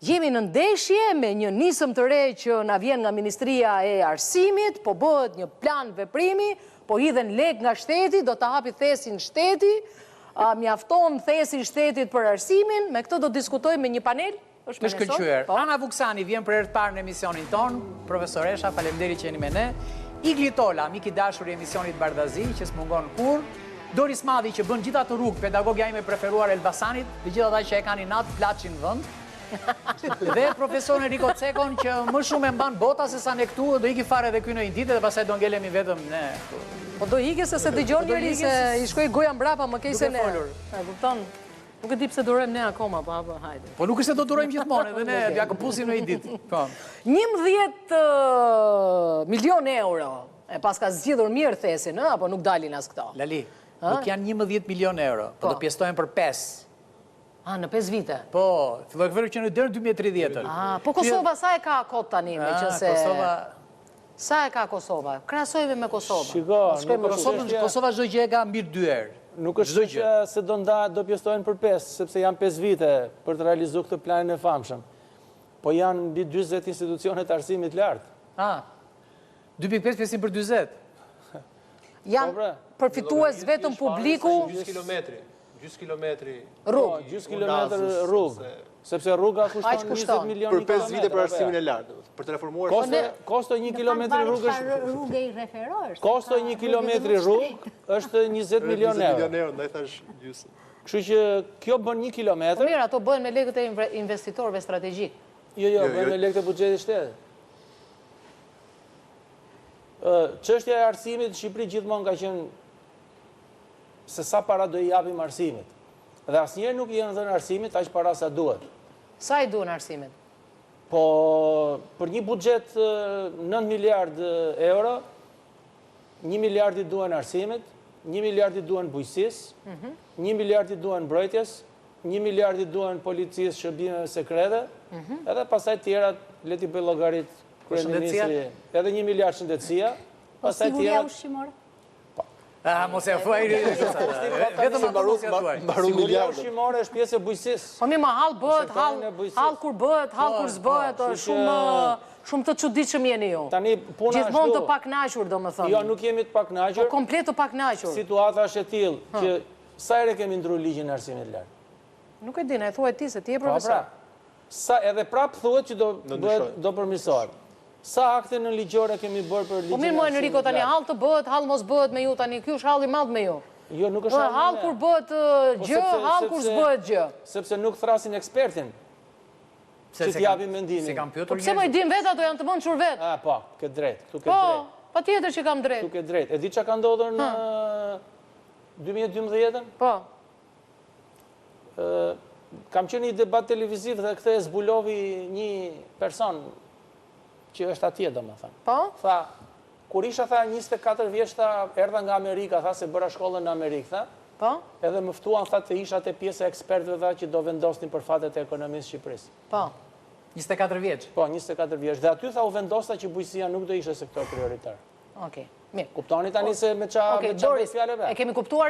Jemi në ndeshje me një nisëm të re që na vjen nga Ministria e Arsimit, po bëhet një plan veprimi, po hidhen lek nga shteti, do të hapi thesin shteti, mjafton thesin shtetit për arsimin, me këtë do të diskutojmë me një panel. Është shkëlqyer. Ana Vuksani vjen për herë të parë në emisionin ton, profesoresha, faleminderit që jeni me ne. Igli Tola, mik i dashur i emisionit Bardazi, që s'mungon kur. Doris Madhi që bën gjitha të rrugë, pedagogja ime preferuar Elbasanit, dhe gjitha ata që e kanë inat plaçin vend. Dhe profesor Enrico Cekon që më shumë e mban bota se sa ne këtu, do iki fare edhe ky në një ditë dhe pastaj do ngelemi vetëm ne. Po do iki se dëgjon njëri se i shkoi goja mbrapa më keq se ne. E kupton? Nuk e di pse durojmë ne akoma, po hajde. Po nuk është se do durojmë gjithmonë, edhe ne ja këpusim në një ditë. Po. 11 milion euro. E paska zgjidhur mirë thesin, apo nuk dalin as këto? Lali, nuk janë 11 milion euro, po do pjestojnë për 5. Në 5 vite? Po, filloj këveri që në dërë 2030. Po Kosova sa e ka kot tani me që se... Kosova... Sa e ka Kosova? Krasojve me Kosova. Kosova çdo gjë e ka mirë 2 herë. Nuk është që se do pjestojnë për 5, sepse janë 5 vite për të realizuar këtë planin e famshëm. Po janë mbi 40 institucionet arsimit lartë. 2.5 pjesim për 40? Janë përfitues vetëm publiku... Gjysë kilometri rrugë. Gjysë kilometri rrugë. Sepse rruga kushton 20 milion për 5 vite për arsimin e lartë. Për të reformuar... Kosto 1 kilometri rrugë është... Rrugë i referosh. Kosto 1 kilometri rrugë është 20 milion euro. 20 milion euro, ndaj thash gjysë. Kështu që kjo bën 1 kilometr... Mirë, ato bëhen me lekët e investitorëve strategjik. Jo, bëhen me lekët e buxhetit shtetit. Çështja e arsimit në Shqipëri gjithmonë ka qenë se sa para do i japim arsimit. Dhe asnjëherë nuk i janë dhënë arsimit aq para sa duhet. Sa i duhen arsimit? Po, për një buxhet 9 miliard euro, 1 miliard i duhen arsimit, 1 miliard i duhen bujqësisë, 1 miliard i duhen mbrojtjes, 1 miliard i duhen policisë, shërbimeve sekrete, edhe pastaj tjerat leti bëj llogarit kryeministri, edhe 1 miliard shëndetësia, pastaj Siguria ushqimore. Po Mos e thuaj vetëm mos e thuaj. Siguria ushqimore është pjesë e bujqësisë. Po mi ma hall bëhet, hall kur bëhet, hall kur s'bëhet, shumë të çuditshëm jeni ju. Tani puna është gjithmonë të pakënaqur, domethënë. Jo, nuk jemi të pakënaqur. Po komplet të pakënaqur. Situata është e tillë që sa herë kemi ndruar ligjin e arsimit lartë. Nuk e di, e thuaj ti se ti je profesor. Sa edhe prap thuhet që do përmirësohet. Sa akte në ligjore kemi bërë për ligjin e arsimit lartë? Po mirë, mojë Enrico, tani hall të bëhet, hall mos bëhet me ju tani, ky është halli i madh me ju. Jo, nuk është hall kur bëhet gjë, hall kur s'bëhet gjë. Sepse nuk thrasin ekspertin që t'japin mendimin. Po pse më i dim vet ato janë të mençur vet? Po, ke drejt, këtu ke drejt. Po, patjetër që kam drejt. Këtu ke drejt. E di çka ka ndodhur në 2012-ën? Po. Kam qenë një debat televiziv dhe këtë e zbulovi një person që është atje, domethënë. Po? Tha, kur isha, tha, 24 vjeç, tha, erdha nga Amerika, tha, se bëra shkollën në Amerikë, tha. Po? Edhe më ftuan, tha, të isha te pjesë e ekspertëve, tha, që do vendosnin për fatet e ekonomisë Shqipërisë. Po. 24 vjeç? Po, 24 vjeç. Dhe aty, tha, u vendosta që bujqësia nuk do ishte sektor prioritar. Okej, mirë. Kuptoni tani se me qa fjaleve? E kemi kuptuar